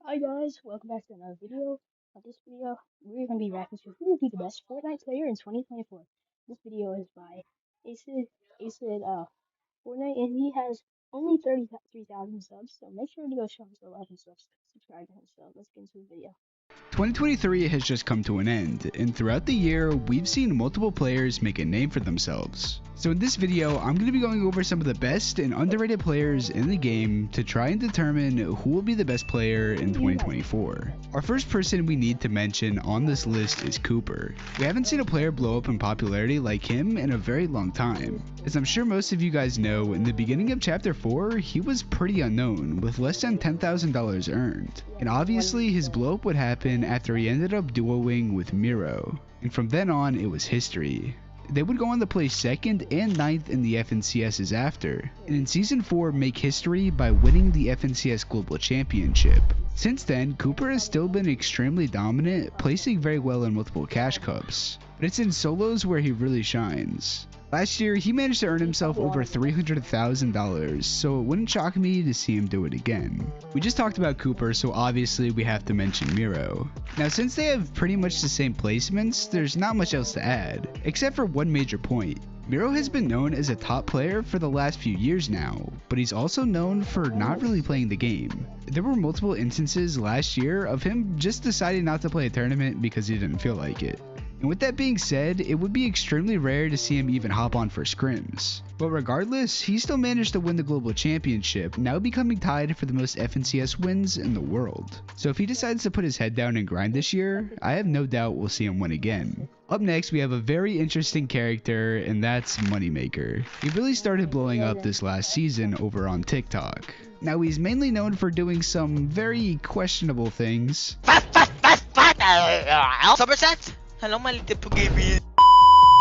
Hi guys, welcome back to another video. On this video, we're going to be reacting to who will be the best Fortnite player in 2024. This video is by Acid Fortnite, and he has only 33,000 subs, so make sure to go show him some love and subscribe to him. So let's get into the video. 2023 has just come to an end, and throughout the year, we've seen multiple players make a name for themselves. So in this video, I'm going to be going over some of the best and underrated players in the game to try and determine who will be the best player in 2024. Our first person we need to mention on this list is Cooper. We haven't seen a player blow up in popularity like him in a very long time. As I'm sure most of you guys know, in the beginning of Chapter 4, he was pretty unknown, with less than $10,000 earned. And obviously, his blow up would happen after he ended up duoing with Miro. And from then on, it was history. They would go on to place 2nd and 9th in the FNCSs after, and in Season 4 make history by winning the FNCS Global Championship. Since then, Cooper has still been extremely dominant, placing very well in multiple cash cups, but it's in solos where he really shines. Last year, he managed to earn himself over $300,000, so it wouldn't shock me to see him do it again. We just talked about Cooper, so obviously we have to mention Miro. Now, since they have pretty much the same placements, there's not much else to add, except for one major point. Miro has been known as a top player for the last few years now, but he's also known for not really playing the game. There were multiple instances last year of him just deciding not to play a tournament because he didn't feel like it. And with that being said, it would be extremely rare to see him even hop on for scrims. But regardless, he still managed to win the global championship, now becoming tied for the most FNCS wins in the world. So if he decides to put his head down and grind this year, I have no doubt we'll see him win again. Up next, we have a very interesting character, and that's Moneymaker. He really started blowing up this last season over on TikTok. Now, he's mainly known for doing some very questionable things. Somerset? Hello, my little baby.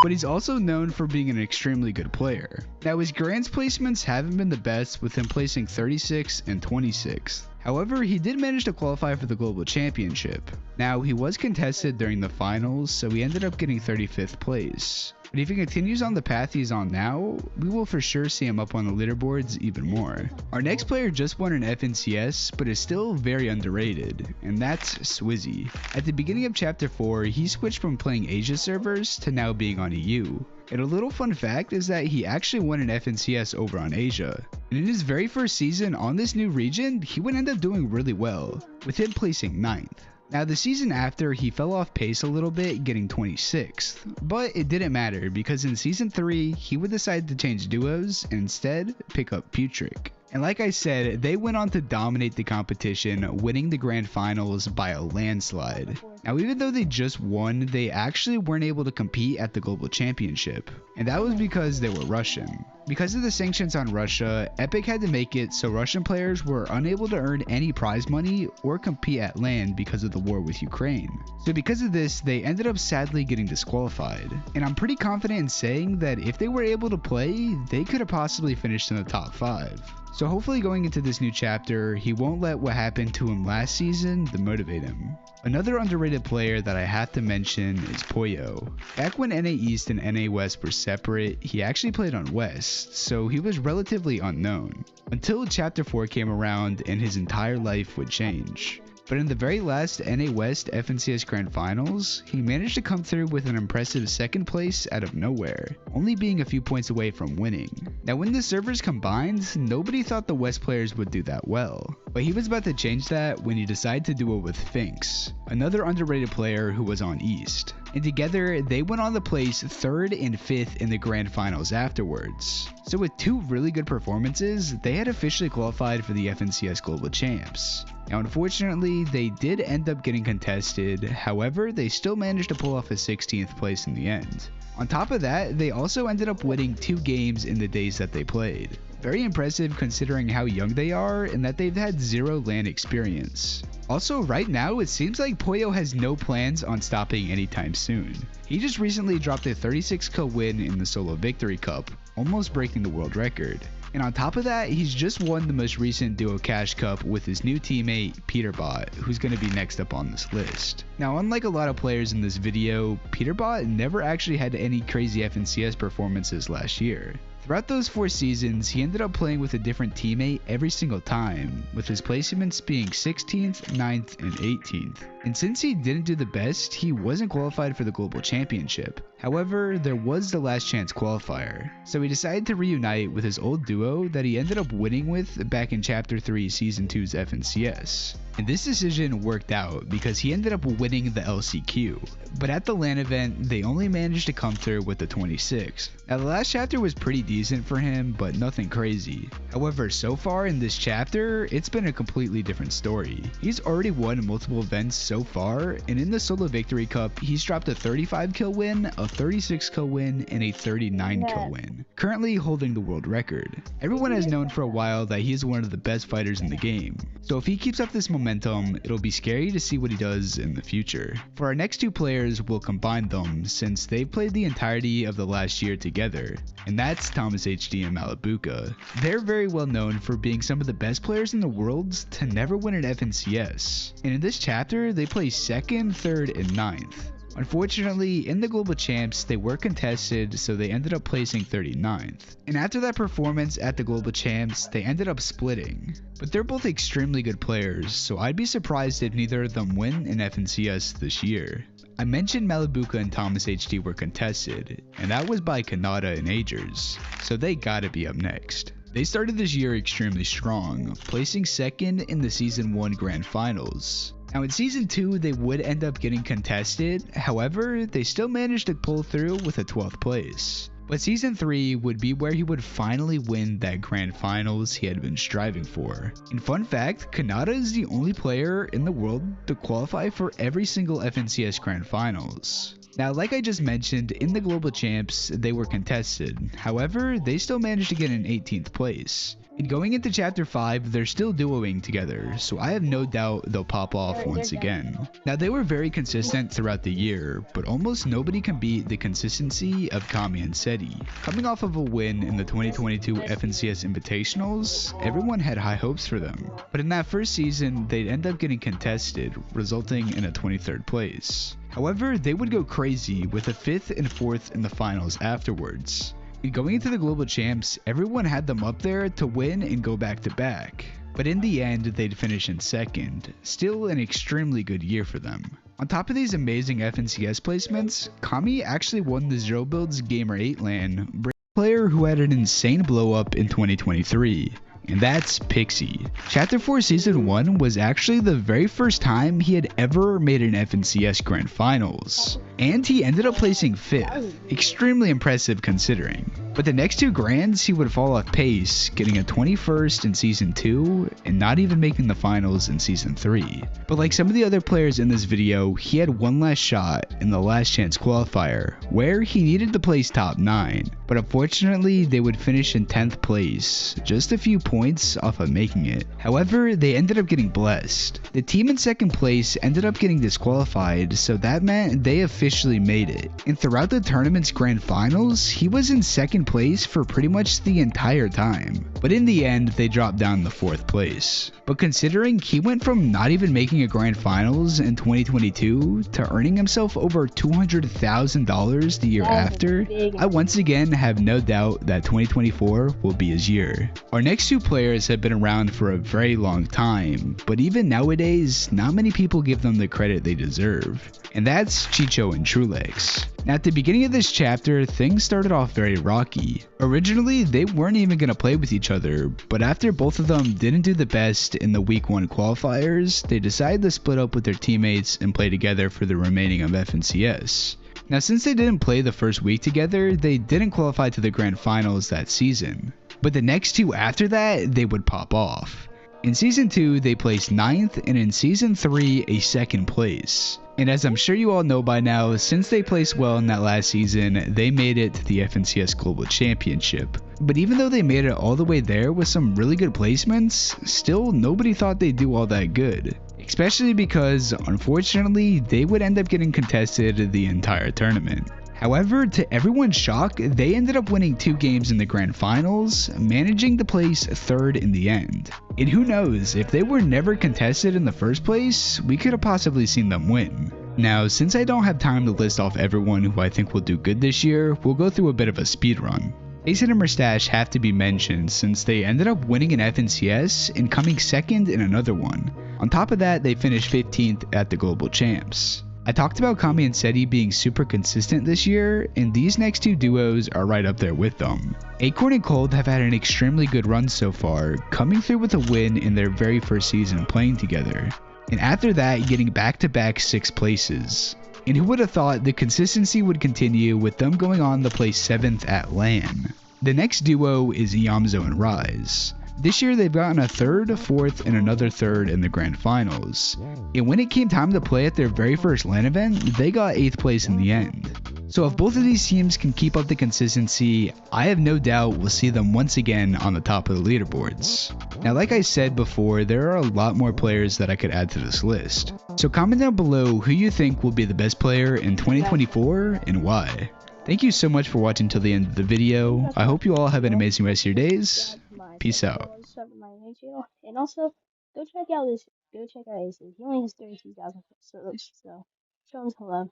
But he's also known for being an extremely good player. Now, his Grands placements haven't been the best, with him placing 36th and 26th. However, he did manage to qualify for the Global Championship. Now, he was contested during the finals, so he ended up getting 35th place. But if he continues on the path he's on now, we will for sure see him up on the leaderboards even more. Our next player just won an FNCS, but is still very underrated, and that's Swizzy. At the beginning of Chapter 4, he switched from playing Asia servers to now being on EU. And a little fun fact is that he actually won an FNCS over on Asia. And in his very first season on this new region, he would end up doing really well, with him placing 9th. Now, the season after, he fell off pace a little bit, getting 26th, but it didn't matter because in Season 3, he would decide to change duos and instead pick up Putrick. And like I said, they went on to dominate the competition, winning the grand finals by a landslide. Now, even though they just won, they actually weren't able to compete at the global championship, and that was because they were Russian. Because of the sanctions on Russia, Epic had to make it so Russian players were unable to earn any prize money or compete at LAN because of the war with Ukraine. So because of this, they ended up sadly getting disqualified. And I'm pretty confident in saying that if they were able to play, they could have possibly finished in the top 5. So hopefully going into this new chapter, he won't let what happened to him last season demotivate him. Another underrated player that I have to mention is Poyo. Back when NA East and NA West were separate, he actually played on West, so he was relatively unknown. Until Chapter 4 came around and his entire life would change. But in the very last NA West FNCS Grand Finals, he managed to come through with an impressive 2nd place out of nowhere, only being a few points away from winning. Now when the servers combined, nobody thought the West players would do that well, but he was about to change that when he decided to duo with Finks, another underrated player who was on East. And together, they went on to place 3rd and 5th in the Grand Finals afterwards. So with 2 really good performances, they had officially qualified for the FNCS Global Champs. Now unfortunately, they did end up getting contested, however, they still managed to pull off a 16th place in the end. On top of that, they also ended up winning 2 games in the days that they played. Very impressive considering how young they are and that they've had 0 LAN experience. Also, right now, it seems like Poyo has no plans on stopping anytime soon. He just recently dropped a 36 kill win in the Solo Victory Cup, almost breaking the world record. And on top of that, he's just won the most recent Duo Cash Cup with his new teammate, Peterbot, who's going to be next up on this list. Now, unlike a lot of players in this video, Peterbot never actually had any crazy FNCS performances last year. Throughout those 4 seasons, he ended up playing with a different teammate every single time, with his placements being 16th, 9th, and 18th. And since he didn't do the best, he wasn't qualified for the Global Championship. However, there was the last chance qualifier, so he decided to reunite with his old duo that he ended up winning with back in Chapter 3 Season 2's FNCS. And this decision worked out because he ended up winning the LCQ. But at the LAN event, they only managed to come through with the 26th. Now the last chapter was pretty decent for him, but nothing crazy. However, so far in this chapter, it's been a completely different story. He's already won multiple events so far, and in the Solo Victory Cup, he's dropped a 35 kill win, a 36 kill win, and a 39 kill win, currently holding the world record. Everyone has known for a while that he is one of the best fighters in the game, so if he keeps up this momentum, it'll be scary to see what he does in the future. For our next 2 players, we'll combine them since they've played the entirety of the last year together, and that's Thomas HD and Malabuka. They're very well known for being some of the best players in the world to never win an FNCS, and in this chapter, they placed 2nd, 3rd, and 9th. Unfortunately, in the Global Champs, they were contested, so they ended up placing 39th. And after that performance at the Global Champs, they ended up splitting. But they're both extremely good players, so I'd be surprised if neither of them win an FNCS this year. I mentioned Malabuka and Thomas HD were contested, and that was by Kanata and Agers, so they gotta be up next. They started this year extremely strong, placing 2nd in the Season 1 Grand Finals. Now in Season 2 they would end up getting contested, however they still managed to pull through with a 12th place. But Season 3 would be where he would finally win that Grand Finals he had been striving for. And fun fact, Kanata is the only player in the world to qualify for every single FNCS Grand Finals. Now, like I just mentioned, in the Global Champs, they were contested. However, they still managed to get an 18th place. And going into Chapter 5, they're still duoing together, so I have no doubt they'll pop off once again. Now, they were very consistent throughout the year, but almost nobody can beat the consistency of Kami and Seti. Coming off of a win in the 2022 FNCS Invitationals, everyone had high hopes for them. But in that first season, they'd end up getting contested, resulting in a 23rd place. However, they would go crazy with a 5th and 4th in the finals afterwards. Going into the Global Champs, everyone had them up there to win and go back to back. But in the end, they'd finish in 2nd, still an extremely good year for them. On top of these amazing FNCS placements, Kami actually won the Zero Builds Gamer 8 LAN, bringing a player who had an insane blow up in 2023. And that's Pixie. Chapter 4 Season 1 was actually the very first time he had ever made an FNCS Grand Finals. And he ended up placing 5th, extremely impressive considering. But the next 2 Grands he would fall off pace, getting a 21st in Season 2 and not even making the finals in Season 3. But like some of the other players in this video, he had one last shot in the last chance qualifier, where he needed to place top 9. But unfortunately, they would finish in 10th place, just a few points off of making it. However, they ended up getting blessed. The team in 2nd place ended up getting disqualified, so that meant they officially made it. And throughout the tournament's grand finals, he was in 2nd place for pretty much the entire time. But in the end, they dropped down to 4th place. But considering he went from not even making a grand finals in 2022 to earning himself over $200,000 the year after, I once again have no doubt that 2024 will be his year. Our next 2 players have been around for a very long time, but even nowadays, not many people give them the credit they deserve. And that's Chicho and Trulex. Now at the beginning of this chapter, things started off very rocky. Originally, they weren't even going to play with each other, but after both of them didn't do the best in the week 1 qualifiers, they decided to split up with their teammates and play together for the remaining of FNCS. Now since they didn't play the first week together, they didn't qualify to the grand finals that season. But the next 2 after that, they would pop off. In Season 2, they placed 9th, and in Season 3, a 2nd place. And as I'm sure you all know by now, since they placed well in that last season, they made it to the FNCS Global Championship. But even though they made it all the way there with some really good placements, still nobody thought they'd do all that good. Especially because, unfortunately, they would end up getting contested the entire tournament. However, to everyone's shock, they ended up winning 2 games in the grand finals, managing to place 3rd in the end. And who knows, if they were never contested in the first place, we could have possibly seen them win. Now, since I don't have time to list off everyone who I think will do good this year, we'll go through a bit of a speed run. Ace and Mustache have to be mentioned since they ended up winning an FNCS and coming second in another one. On top of that, they finished 15th at the Global Champs. I talked about Kami and Seti being super consistent this year, and these next two duos are right up there with them. Acorn and Cold have had an extremely good run so far, coming through with a win in their very first season playing together, and after that getting back-to-back 6th places. And who would have thought the consistency would continue with them going on to play 7th at LAN. The next duo is Iamzo and Rise. This year they've gotten a 3rd, 4th, and another 3rd in the grand finals. And when it came time to play at their very first LAN event, they got 8th place in the end. So if both of these teams can keep up the consistency, I have no doubt we'll see them once again on the top of the leaderboards. Now like I said before, there are a lot more players that I could add to this list. So comment down below who you think will be the best player in 2024 and why. Thank you so much for watching till the end of the video. I hope you all have an amazing rest of your days. Peace out. My main channel, and also go check out Aces. He only has 32,000 subs, so show him some love.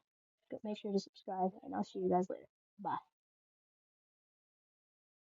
Make sure to subscribe, and I'll see you guys later. Bye.